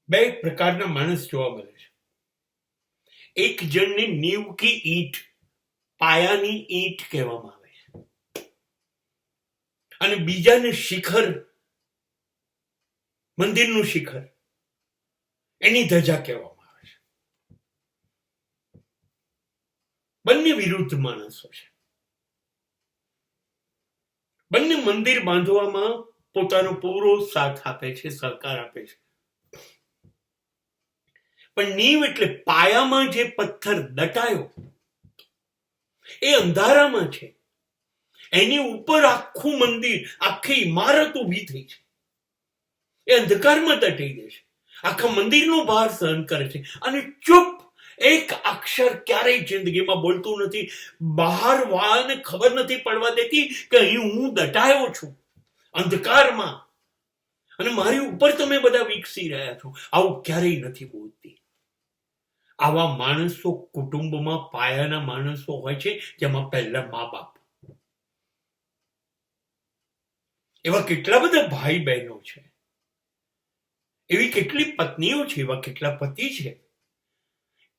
બે પ્રકારના માણસ જોવા મળે છે. એક જણને નીવ કી ઈંટ, પાયાની ઈંટ કહેવામાં આવે છે, અને બીજાને શિખર, મંદિરનું શિખર, એની ધજા કહેવામાં આવે છે. બંને વિરુદ્ધ માણસો છે. બંને મંદિર બાંધવામાં પોતાનો પૂરો સાથ આપે છે, સહકાર આપે છે. પણ નીવ એટલે પાયામાં જે પથ્થર દટાયો એ અંધારામાં છે. એની ઉપર આખું મંદિર, આખી ઇમારત ઊભી થઈ છે. એ અંધકારમાં દટાઈ દે છે, આખા મંદિરનો ભાર સહન કરે છે, અને ચૂપ, એક અક્ષર ક્યારેય જિંદગીમાં બોલતું નથી. બહાર વાળાને ખબર નથી પડવા દેતી કે અહીં હું દટાયો છું અંધકારમાં, અને મારી ઉપર તમે બધા વિકસી રહ્યા છો. આવું ક્યારેય નથી બોલતી. આવા માણસો કુટુંબમાં પાયાના માણસો હોય છે, જેમાં પહેલા મા બાપ. એવા કેટલા બધા ભાઈ બહેનો છે, એવી કેટલી પત્નીઓ છે, એવા કેટલા પતિ છે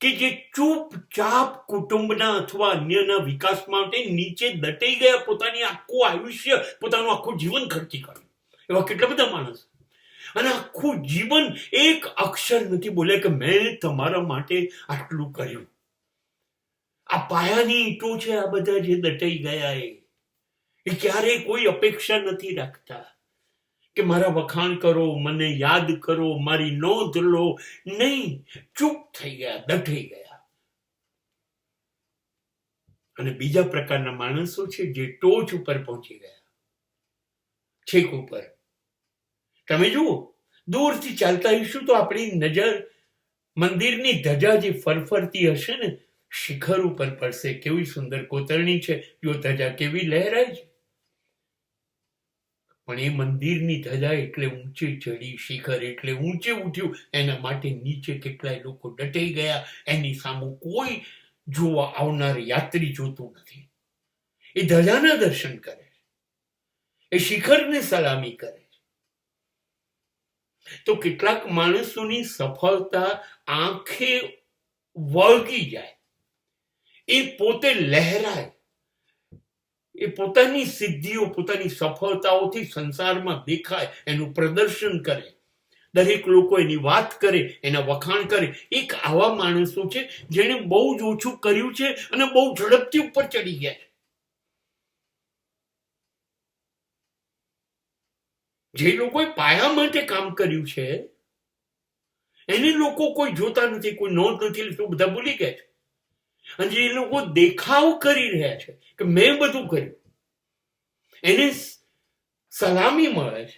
કે જે ચૂપચાપ કુટુંબના અથવા અન્યના વિકાસ માટે નીચે દટાઈ ગયા, પોતાની આખું આયુષ્ય, પોતાનું આખું જીવન ખર્ચી કાઢ્યું. એવા કેટલા બધા માણસ, અને આખું જીવન એક અક્ષર નથી બોલ્યા કે મેં તમારા માટે આટલું કર્યું. આ પાયાની ઈંટો છે, આ બધા જે દટાઈ ગયા એ ક્યારેય કોઈ અપેક્ષા નથી રાખતા કે મારા વખાણ કરો, મને યાદ કરો, મારી નોંધ લો. નહીં, ચૂપ થઈ ગયા, દટાઈ ગયા. અને બીજા પ્રકારના માણસો છે જે ટોચ ઉપર પહોંચી ગયા, છેક ઉપર. તમે જુઓ, દૂરથી ચાલતા આવીશું તો આપણી નજર મંદિરની ધજા જે ફરફરતી હશે ને, શિખર ઉપર પડશે. કેવી સુંદર કોતરણી છે, જો ધજા કેવી લહેરાય છે. પણ એ મંદિરની ધજા એટલે ઊંચે ચડી, શિખર એટલે ઊંચે ઉઠ્યું, એના માટે નીચે કેટલાય લોકો દટાઈ ગયા. એની સામે કોઈ જોવા આવનાર યાત્રી જોતું નથી. એ ધજાના દર્શન કરે, એ શિખરને સલામી કરે. તો કેટલાક માણસોની સફળતા આંખે વળગી જાય, એ પોતે લહેરાય, એ પોતાની સિદ્ધિઓ, પોતાની સફળતાઓથી સંસારમાં દેખાય, એનું પ્રદર્શન કરે, દરેક લોકો એની વાત કરે, એના વખાણ કરે. એક આવા માણસો છે જેને બહુ જ ઓછું કર્યું છે અને બહુ ઝડપથી ઉપર ચડી ગયા છે. જે લોકોએ પાયા માટે કામ કર્યું છે એને લોકો કોઈ જોતા નથી, કોઈ નોંધ નથી લેતું, બધા ભૂલી ગયા છે. અને જે લોકો દેખાવ કરી રહ્યા છે કે મેં બધું કર્યું, એને સલામી મળે છે,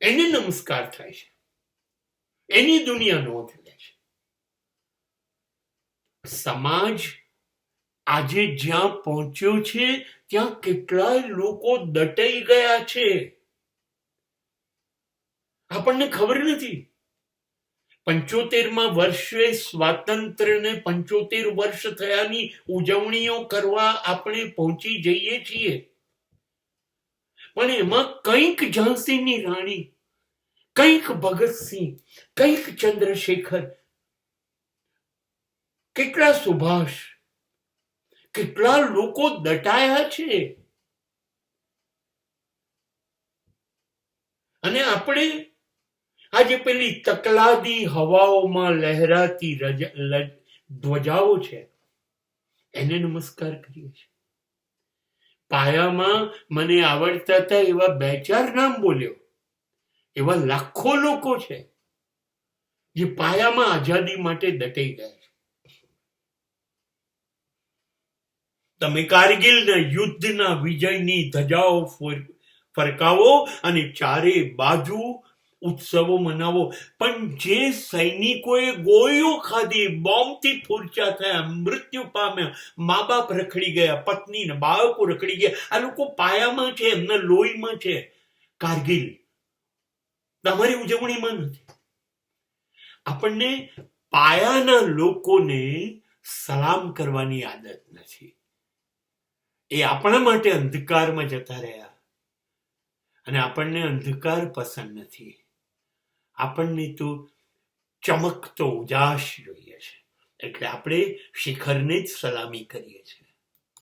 એને નમસ્કાર થાય છે, એની દુનિયા નોંધ લે છે. સમાજ આજે જ્યાં પહોંચ્યો છે ત્યાં કેટલાય લોકો દટાઈ ગયા છે, આપણને ખબર નથી. 75મા વર્ષે સ્વાતંત્ર્યને 75 વર્ષ થયાની ઉજવણીઓ કરવા આપણે પહોંચી જઈએ છીએ. પણ એમાં કંઈક ઝાંસીની રાણી, કંઈક ભગતસિંહ, કંઈક ચંદ્રશેખર, કેટલા સુભાષ, કેટલા લોકો દટાયા છે. અને આપણે આજે પેલી તકલાદી હવાઓમાં લહેરાતી ધ્વજાઓ છે, એને નમસ્કાર કરીએ છીએ. પાયામાં મને આવડતા હતા એવા 2-4 નામ બોલ્યો, એવા લાખો લોકો છે જે પાયામાં આઝાદી માટે દટાઈ ગયા છે. તમે કારગિલના યુદ્ધના વિજયની ધજાઓ ફરકાવો અને ચારે બાજુ ઉત્સવો મનાવો, પણ જે સૈનિકોએ ગોળીઓ ખાધી, બોમ્બથી ફૂરચા થયા, મૃત્યુ પામ્યા, મા બાપ રખડી ગયા, પત્ની ને બાળકો રખડી ગયા, આ લોકો પાયામાં છે, એમના લોહીમાં છે. કારગિલ તમારી ઉજવણીમાં નથી. આપણને પાયાના લોકોને સલામ કરવાની આદત નથી. એ આપણા માટે અંધકારમાં જતા રહ્યા, અને આપણને અંધકાર પસંદ નથી. આપણને તો ચમકતો ઉજાસ જોઈએ છે, એટલે આપણે શિખરને જ સલામી કરીએ છીએ.